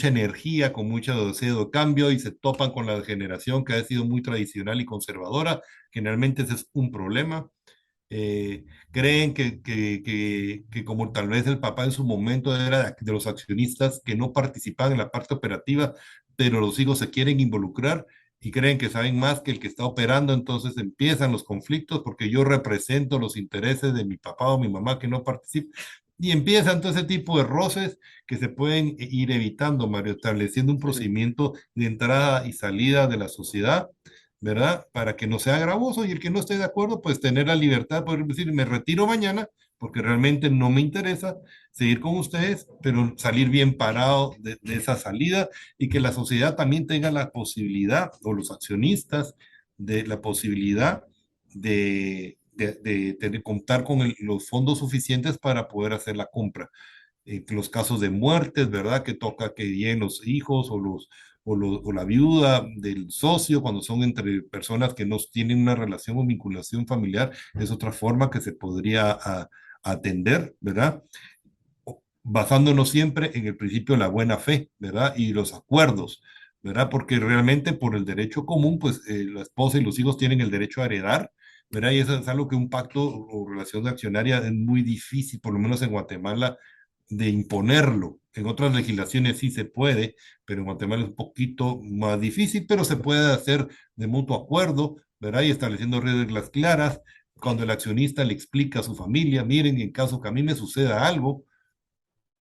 energía, con mucho deseo de cambio y se topan con la generación que ha sido muy tradicional y conservadora. Generalmente ese es un problema. Creen que como tal vez el papá en su momento era de los accionistas que no participaban en la parte operativa, pero los hijos se quieren involucrar y creen que saben más que el que está operando, entonces empiezan los conflictos porque yo represento los intereses de mi papá o mi mamá que no participan. Y empiezan todo ese tipo de roces que se pueden ir evitando, Mario, estableciendo un Sí. procedimiento de entrada y salida de la sociedad, ¿verdad? Para que no sea gravoso y el que no esté de acuerdo, pues tener la libertad de poder decir, me retiro mañana porque realmente no me interesa seguir con ustedes, pero salir bien parado de esa salida y que la sociedad también tenga la posibilidad, o los accionistas, de la posibilidad de contar con los fondos suficientes para poder hacer la compra los casos de muertes, ¿verdad? Que toca que lleguen los hijos o la viuda del socio, cuando son entre personas que no tienen una relación o vinculación familiar, es otra forma que se podría atender, ¿verdad? Basándonos siempre en el principio de la buena fe, ¿verdad? Y los acuerdos, ¿verdad? Porque realmente por el derecho común, pues la esposa y los hijos tienen el derecho a heredar, ¿verdad? Y eso es algo que un pacto o relación de accionaria es muy difícil, por lo menos en Guatemala, de imponerlo. En otras legislaciones sí se puede, pero en Guatemala es un poquito más difícil, pero se puede hacer de mutuo acuerdo, ¿verdad? Y estableciendo reglas claras. Cuando el accionista le explica a su familia, miren, en caso que a mí me suceda algo,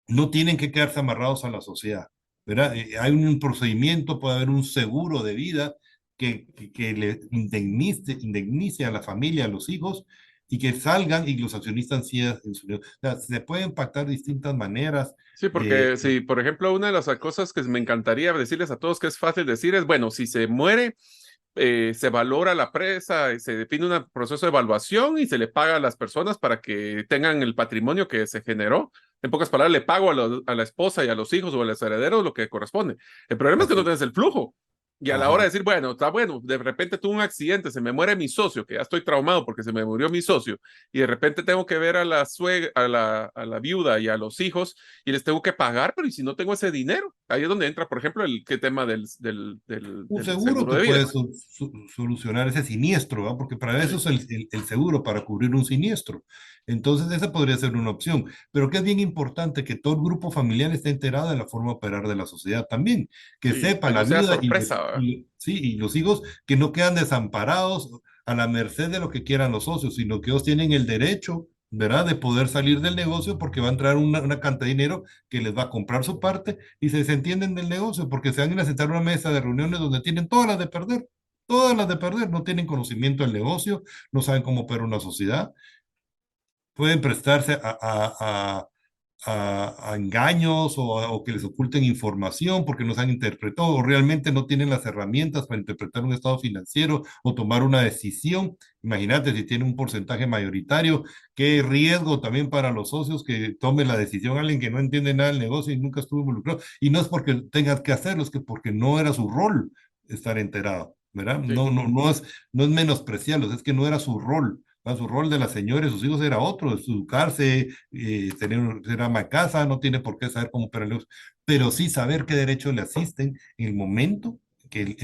no tienen que quedarse amarrados a la sociedad, ¿verdad? Hay un procedimiento, puede haber un seguro de vida que le indemnice a la familia, a los hijos, y que salgan y los accionistas sigan en su... O sea, se pueden pactar de distintas maneras. Sí, eh, porque si, por ejemplo, una de las cosas que me encantaría decirles a todos que es fácil decir es, bueno, si se muere, se valora la presa, se define un proceso de evaluación y se le paga a las personas para que tengan el patrimonio que se generó. En pocas palabras, le pago a la esposa y a los hijos o a los herederos lo que corresponde. El problema es que no así, tienes el flujo. Y a la hora de ajá. decir, bueno, está bueno, de repente tuve un accidente, se me muere mi socio, que ya estoy traumado porque se me murió mi socio, y de repente tengo que ver a la suegra, a la viuda y a los hijos, y les tengo que pagar, pero ¿y si no tengo ese dinero? Ahí es donde entra, por ejemplo, el qué tema Un del seguro seguro te de vida. puede solucionar ese siniestro, ¿va? Porque para eso Sí, es el seguro, para cubrir un siniestro. Entonces, esa podría ser una opción. Pero que es bien importante que todo el grupo familiar esté enterado de la forma de operar de la sociedad también, que sí, sepa que la no sea vida sorpresa, ¿verdad? sí, y los hijos que no quedan desamparados a la merced de lo que quieran los socios, sino que ellos tienen el derecho, ¿verdad?, de poder salir del negocio porque va a entrar una cantidad de dinero que les va a comprar su parte y se desentienden del negocio porque se van a ir a sentar a una mesa de reuniones donde tienen todas las de perder, no tienen conocimiento del negocio, no saben cómo opera una sociedad, pueden prestarse a engaños o que les oculten información porque no se han interpretado o realmente no tienen las herramientas para interpretar un estado financiero o tomar una decisión. Imagínate si tiene un porcentaje mayoritario, qué riesgo también para los socios que tome la decisión alguien que no entiende nada del negocio y nunca estuvo involucrado. Y no es porque tengas que hacerlo, es que porque no era su rol estar enterado, ¿verdad? Sí. No es menospreciarlos, es que no era su rol. Su rol de la señora y sus hijos era otro, educarse, ser ama de casa, no tiene por qué saber cómo operar el negocio, pero sí saber qué derechos le asisten en el momento que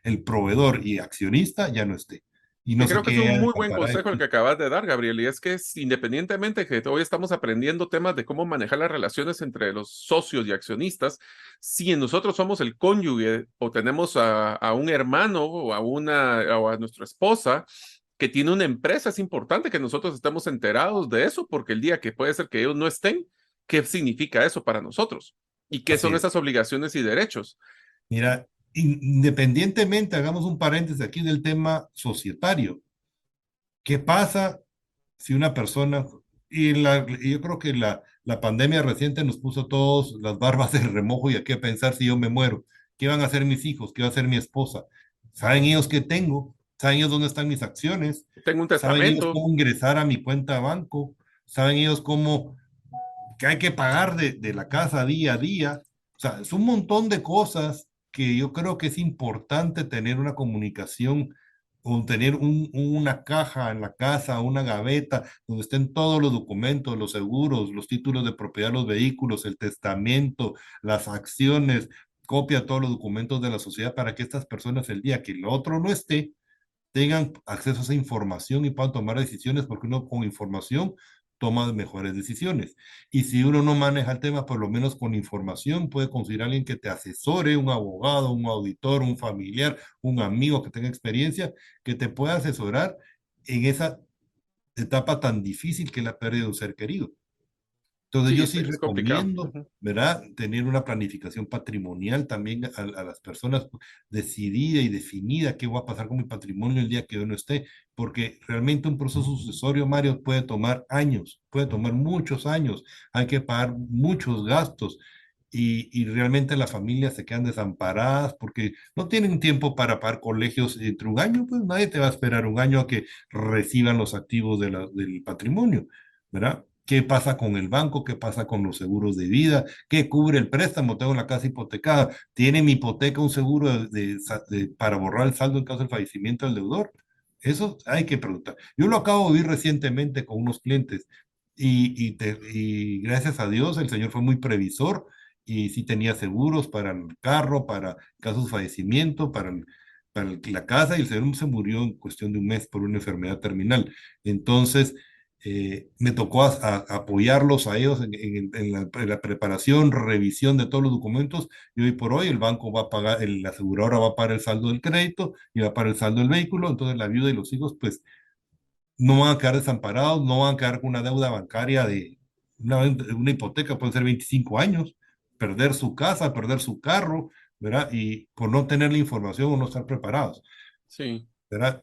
el proveedor y accionista ya no esté y Sí, no se creo que es quede un muy buen desamparado. consejo el que acabas de dar, Gabriel, y es que independientemente que hoy estamos aprendiendo temas de cómo manejar las relaciones entre los socios y accionistas, si nosotros somos el cónyuge o tenemos a un hermano o a nuestra esposa que tiene una empresa, es importante que nosotros estemos enterados de eso, porque el día que puede ser que ellos no estén, ¿qué significa eso para nosotros? ¿Y qué Así son es. esas obligaciones y derechos? Mira, Independientemente, hagamos un paréntesis aquí del tema societario. ¿Qué pasa si una persona, y yo creo que la pandemia reciente nos puso todos las barbas de remojo y a qué pensar si yo me muero? ¿Qué van a hacer mis hijos? ¿Qué va a hacer mi esposa? ¿Saben ellos qué tengo? ¿Saben ellos dónde están mis acciones? Tengo un ¿Saben ellos testamento. cómo ingresar a mi cuenta de banco? ¿Saben ellos cómo que hay que pagar de la casa día a día? O sea, es un montón de cosas que yo creo que es importante tener una comunicación o tener una caja en la casa, una gaveta, donde estén todos los documentos, los seguros, los títulos de propiedad, los vehículos, el testamento, las acciones, copia todos los documentos de la sociedad para que estas personas el día que el otro no esté, tengan acceso a esa información y puedan tomar decisiones, porque uno con información toma mejores decisiones. Y si uno no maneja el tema, por lo menos con información, puede conseguir a alguien que te asesore, un abogado, un auditor, un familiar, un amigo que tenga experiencia, que te pueda asesorar en esa etapa tan difícil que es la pérdida de un ser querido. Entonces Sí, yo sí es complicado. recomiendo, Ujú. ¿verdad? Tener una planificación patrimonial también a las personas decidida y definida qué va a pasar con mi patrimonio el día que yo no esté, porque realmente un proceso sucesorio, Mario, puede tomar años, puede tomar muchos años, hay que pagar muchos gastos y realmente las familias se quedan desamparadas porque no tienen tiempo para pagar colegios entre un año, pues nadie te va a esperar un año a que reciban los activos del patrimonio, ¿verdad? ¿Qué pasa con el banco? ¿Qué pasa con los seguros de vida? ¿Qué cubre el préstamo? Tengo la casa hipotecada. ¿Tiene mi hipoteca un seguro para borrar el saldo en caso del fallecimiento del deudor? Eso hay que preguntar. Yo lo acabo de vivir recientemente con unos clientes y gracias a Dios el señor fue muy previsor y sí tenía seguros para el carro, para casos de fallecimiento, para la casa y el señor se murió en cuestión de un mes por una enfermedad terminal. Entonces, me tocó apoyarlos a ellos en la preparación, revisión de todos los documentos y hoy por hoy el banco va a pagar, la aseguradora va a pagar el saldo del crédito y va a pagar el saldo del vehículo, entonces la viuda y los hijos pues no van a quedar desamparados, no van a quedar con una deuda bancaria de una hipoteca, puede ser 25 años, perder su casa, perder su carro, ¿verdad? Y por no tener la información o no estar preparados, Sí. ¿verdad?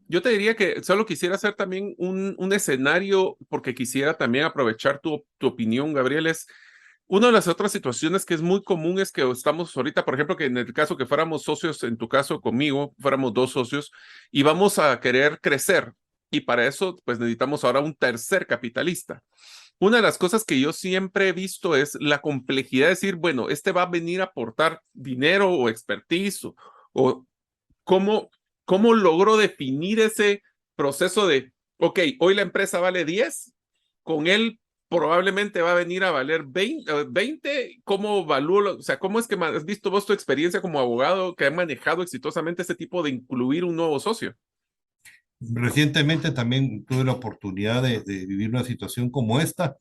Yo te diría que solo quisiera hacer también un escenario, porque quisiera también aprovechar tu opinión, Gabriel, es una de las otras situaciones que es muy común es que estamos ahorita, por ejemplo, que en el caso que fuéramos socios, en tu caso conmigo, fuéramos dos socios y vamos a querer crecer. Y para eso, pues necesitamos ahora un tercer capitalista. Una de las cosas que yo siempre he visto es la complejidad de decir, bueno, este va a venir a aportar dinero o expertise o cómo, cómo logró definir ese proceso de, ok, hoy la empresa vale 10, con él probablemente va a venir a valer 20. ¿Cómo evalúo? O sea, ¿cómo es que has visto vos tu experiencia como abogado que ha manejado exitosamente ese tipo de incluir un nuevo socio? Recientemente también tuve la oportunidad de vivir una situación como esta.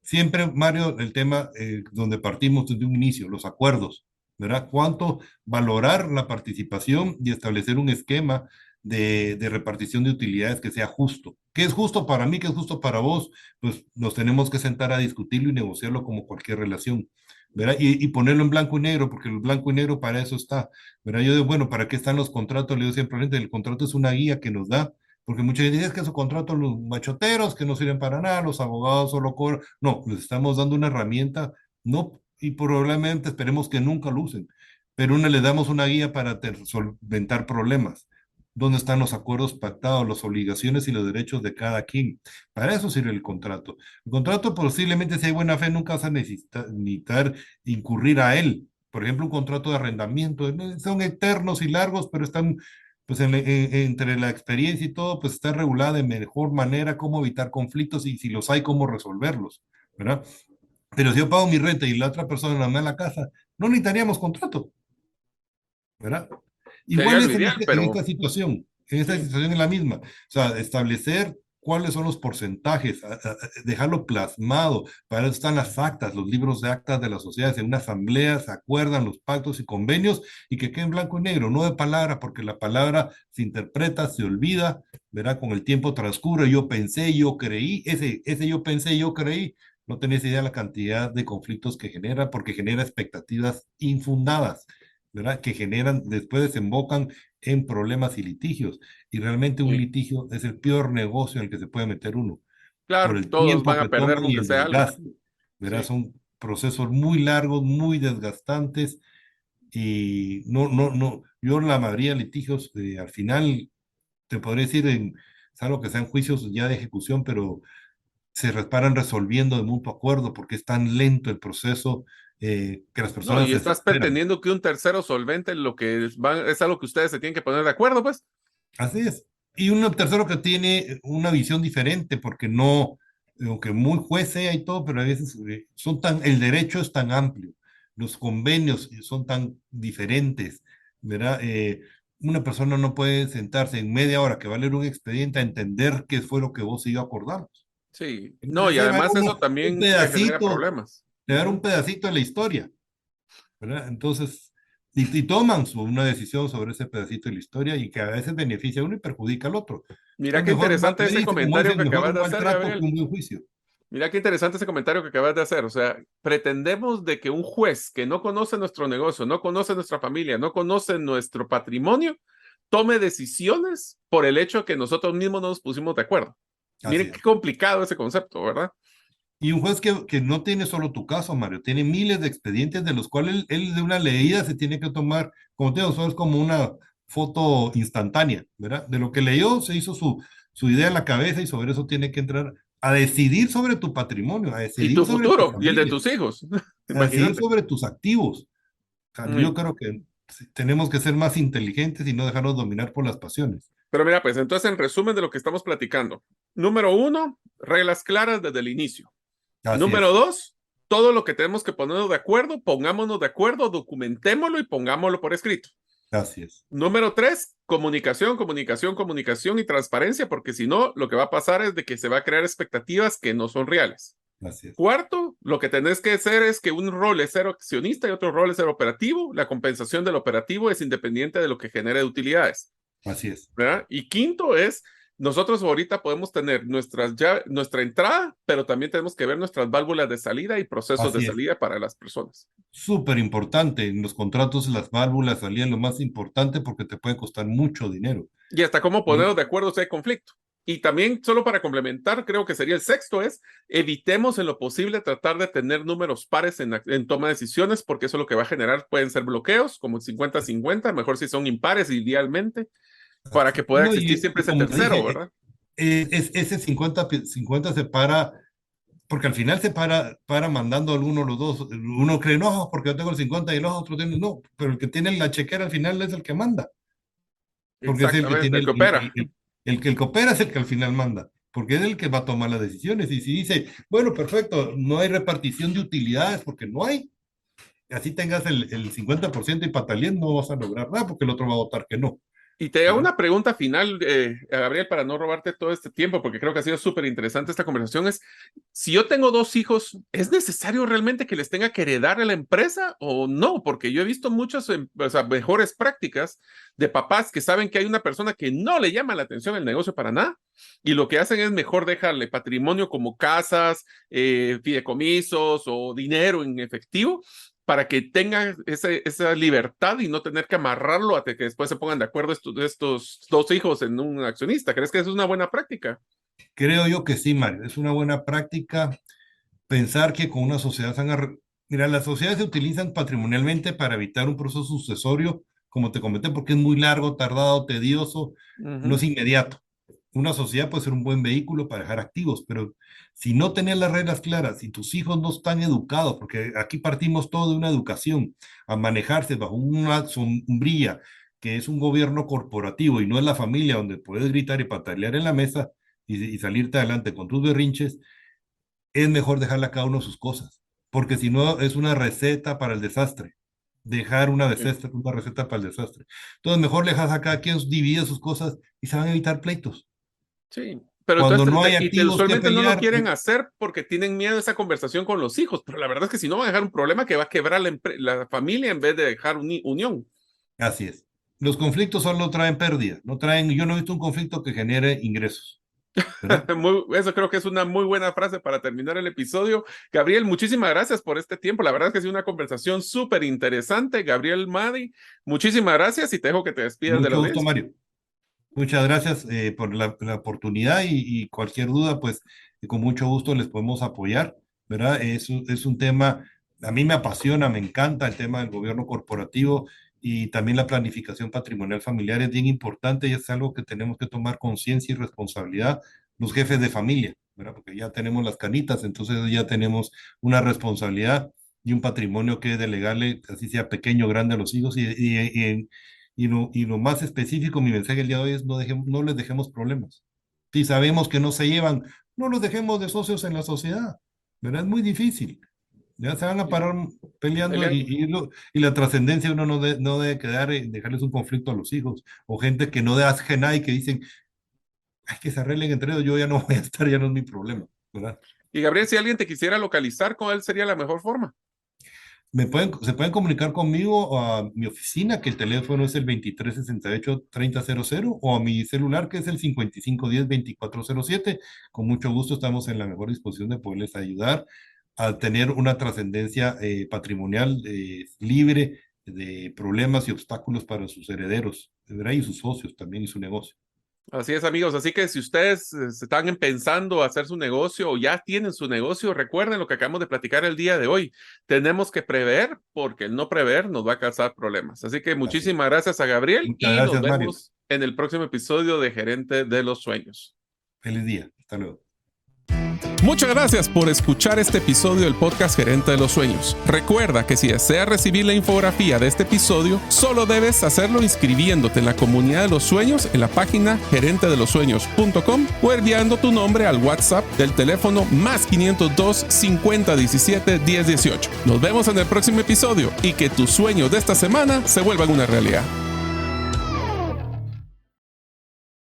Siempre, Mario, el tema donde partimos desde un inicio, los acuerdos, ¿verdad? ¿Cuánto valorar la participación y establecer un esquema de repartición de utilidades que sea justo? ¿Qué es justo para mí? ¿Qué es justo para vos? Pues nos tenemos que sentar a discutirlo y negociarlo como cualquier relación, ¿verdad? Y ponerlo en blanco y negro, porque el blanco y negro para eso está, ¿verdad? Yo digo, bueno, ¿para qué están los contratos? Le digo siempre a la gente, el contrato es una guía que nos da porque muchas veces dicen que su contrato, los machoteros que no sirven para nada, los abogados solo cobran. No, les estamos dando una herramienta, no, y probablemente esperemos que nunca lo usen, pero una le damos una guía para solventar problemas. ¿Dónde están los acuerdos pactados, las obligaciones y los derechos de cada quien? Para eso sirve el contrato. El contrato posiblemente, si hay buena fe, nunca vas a necesitar incurrir a él. Por ejemplo, un contrato de arrendamiento, son eternos y largos, pero están pues entre la experiencia y todo, pues está regulada de mejor manera cómo evitar conflictos y si los hay, cómo resolverlos, ¿verdad? Pero si yo pago mi renta y la otra persona me da la casa, no necesitaríamos contrato, ¿verdad? Sería Igual lo es ideal, en pero esta situación, en esta sí. situación es la misma. O sea, establecer cuáles son los porcentajes, dejarlo plasmado. Para eso están las actas, los libros de actas de las sociedades. En una asamblea se acuerdan los pactos y convenios y que quede en blanco y negro, no de palabra, porque la palabra se interpreta, se olvida, ¿verdad? Con el tiempo transcurre, yo pensé, yo creí, ese yo pensé, yo creí. No tenés idea de la cantidad de conflictos que genera porque genera expectativas infundadas. ¿verdad? Que generan, después desembocan en problemas y litigios. Y realmente un Sí. litigio es el peor negocio en el que se puede meter uno, por Claro, el todos tiempo van que a perder toma con y que el sea algo. desgaste, ¿verdad? Sí. Son procesos muy largos, muy desgastantes y no, yo la mayoría de litigios, al final, te podría decir, salvo que sean juicios ya de ejecución, pero se paran resolviendo de mutuo acuerdo porque es tan lento el proceso que las No, personas y se estás desesperan. pretendiendo que un tercero solvente lo que es algo que ustedes se tienen que poner de acuerdo, pues. Así es. Y un tercero que tiene una visión diferente, porque no, aunque muy juez sea y todo, pero a veces el derecho es tan amplio, los convenios son tan diferentes, ¿verdad? Una persona no puede sentarse en media hora que va a leer un expediente a entender qué fue lo que vos y yo acordamos. Sí. No, Entonces, y lleva además eso uno un también te genera pedacito, problemas. le dar un Ujú. pedacito de la historia, ¿verdad? Entonces, y toman una decisión sobre ese pedacito de la historia y que a veces beneficia a uno y perjudica al otro. Mira Entonces, qué mejor, interesante me ese dice, como comentario dicen, que mejor acabas un de hacer, maltrato que Gabriel. un buen juicio. Mira qué interesante ese comentario que acabas de hacer. O sea, pretendemos de que un juez que no conoce nuestro negocio, no conoce nuestra familia, no conoce nuestro patrimonio, tome decisiones por el hecho que nosotros mismos no nos pusimos de acuerdo. Así Miren qué es. complicado ese concepto, ¿verdad? Y un juez que no tiene solo tu caso, Mario, tiene miles de expedientes de los cuales él de una leída se tiene que tomar, como te digo, eso es como una foto instantánea, ¿verdad? De lo que leyó, se hizo su idea en la cabeza y sobre eso tiene que entrar a decidir sobre tu patrimonio, a Y decidir tu sobre tu futuro y el de familia, tus hijos. a decidir Imagínate. sobre tus activos. O sea, yo Mm. creo que sí, tenemos que ser más inteligentes y no dejarnos dominar por las pasiones. Pero mira, pues entonces en resumen de lo que estamos platicando. Número uno, reglas claras desde el inicio. Así Número es, dos, todo lo que tenemos que ponernos de acuerdo, pongámonos de acuerdo, documentémoslo y pongámoslo por escrito. así es, Número tres, comunicación, comunicación, comunicación y transparencia, porque si no, lo que va a pasar es de que se va a crear expectativas que no son reales. así es, Cuarto, lo que tenés que hacer es que un rol es ser accionista y otro rol es ser operativo. La compensación del operativo es independiente de lo que genere de utilidades, así es, ¿verdad? Y quinto es, nosotros ahorita podemos tener nuestra entrada, pero también tenemos que ver nuestras válvulas de salida y procesos de así es. salida para las personas. Súper importante. En los contratos las válvulas salían lo más importante porque te puede costar mucho dinero. Y hasta cómo Y ponernos de acuerdo si hay conflicto. Y también, solo para complementar, creo que sería el sexto, es evitemos en lo posible tratar de tener números pares en toma de decisiones, porque eso es lo que va a generar, pueden ser bloqueos, como 50-50, mejor si son impares idealmente, para que pueda no, existir siempre y ese como te tercero, dije, ¿verdad? ese 50-50 se para, porque al final se para mandando a alguno de los dos. Uno cree, no, porque yo tengo el 50 y los otros tienen, no, pero el que tiene la chequera al final es el que manda, porque es el que Exactamente, tiene el que opera. el que coopera es el que al final manda, porque es el que va a tomar las decisiones. Y si dice, bueno, perfecto, no hay repartición de utilidades porque no hay, así tengas el 50% y patalien, no vas a lograr nada porque el otro va a votar que no, Y te hago ¿verdad? una pregunta final, Gabriel, para no robarte todo este tiempo, porque creo que ha sido súper interesante esta conversación. Es, si yo tengo dos hijos, ¿es necesario realmente que les tenga que heredar a la empresa o no? Porque yo he visto muchas, o sea, mejores prácticas de papás que saben que hay una persona que no le llama la atención el negocio para nada y lo que hacen es mejor dejarle patrimonio como casas, fideicomisos o dinero en efectivo para que tengan esa libertad y no tener que amarrarlo hasta que después se pongan de acuerdo estos dos hijos en un accionista. ¿Crees que eso es una buena práctica? Creo yo que sí, Mario, es una buena práctica pensar que con una sociedad mira, las sociedades se utilizan patrimonialmente para evitar un proceso sucesorio, como te comenté, porque es muy largo, tardado, tedioso, no Ujú. es inmediato. Una sociedad puede ser un buen vehículo para dejar activos, pero si no tenés las reglas claras, si tus hijos no están educados, porque aquí partimos todo de una educación, a manejarse bajo una sombrilla que es un gobierno corporativo y no es la familia donde puedes gritar y patalear en la mesa y salirte adelante con tus berrinches, es mejor dejarle a cada uno sus cosas, porque si no es una receta para el desastre. Dejar Sí, una receta para el desastre. Entonces, mejor le dejas a cada quien divide sus cosas y se van a evitar pleitos. sí. Pero Cuando entonces, no hay activos que usualmente no lo pelear, quieren hacer porque tienen miedo a esa conversación con los hijos, pero la verdad es que si no van a dejar un problema que va a quebrar la familia en vez de dejar unión. así es. Los conflictos solo traen pérdida, no traen, yo no he visto un conflicto que genere ingresos. Eso creo que es una muy buena frase para terminar el episodio. Gabriel, muchísimas gracias por este tiempo. La verdad es que ha sido una conversación súper interesante. Gabriel Muadi, muchísimas gracias y te dejo que te despidas de la Mucho gusto, audiencia. Mario. Muchas gracias por la oportunidad y cualquier duda, pues con mucho gusto les podemos apoyar, ¿verdad? Es un tema, a mí me apasiona, me encanta el tema del gobierno corporativo y también la planificación patrimonial familiar es bien importante y es algo que tenemos que tomar conciencia y responsabilidad los jefes de familia, ¿verdad? Porque ya tenemos las canitas, entonces ya tenemos una responsabilidad y un patrimonio que delegarle, así sea pequeño o grande a los hijos y lo más específico, mi mensaje el día de hoy es no les dejemos problemas. Si sabemos que no se llevan, no los dejemos de socios en la sociedad, ¿verdad? Es muy difícil. Ya se van a parar peleando y la trascendencia uno no debe quedar en dejarles un conflicto a los hijos o gente que no hace nada y que dicen, ay, que se arreglen entre ellos, yo ya no voy a estar, ya no es mi problema, ¿verdad? Y Gabriel, si alguien te quisiera localizar, ¿con él sería la mejor forma? Se pueden comunicar conmigo a mi oficina, que el teléfono es el 2368-3000, o a mi celular, que es el 5510-2407. Con mucho gusto estamos en la mejor disposición de poderles ayudar a tener una trascendencia patrimonial libre de problemas y obstáculos para sus herederos, ¿verdad? Y sus socios también y su negocio. Así es, amigos. Así que si ustedes se están pensando hacer su negocio o ya tienen su negocio, recuerden lo que acabamos de platicar el día de hoy. Tenemos que prever porque el no prever nos va a causar problemas. Así que muchísimas gracias a Gabriel Muchas y gracias, nos Mario. vemos en el próximo episodio de Gerente de los Sueños. Feliz día. Hasta luego. Muchas gracias por escuchar este episodio del podcast Gerente de los Sueños. Recuerda que si deseas recibir la infografía de este episodio, solo debes hacerlo inscribiéndote en la comunidad de los sueños en la página gerentedelosueños.com o enviando tu nombre al WhatsApp del teléfono +502 5017 1018. Nos vemos en el próximo episodio y que tus sueños de esta semana se vuelvan una realidad.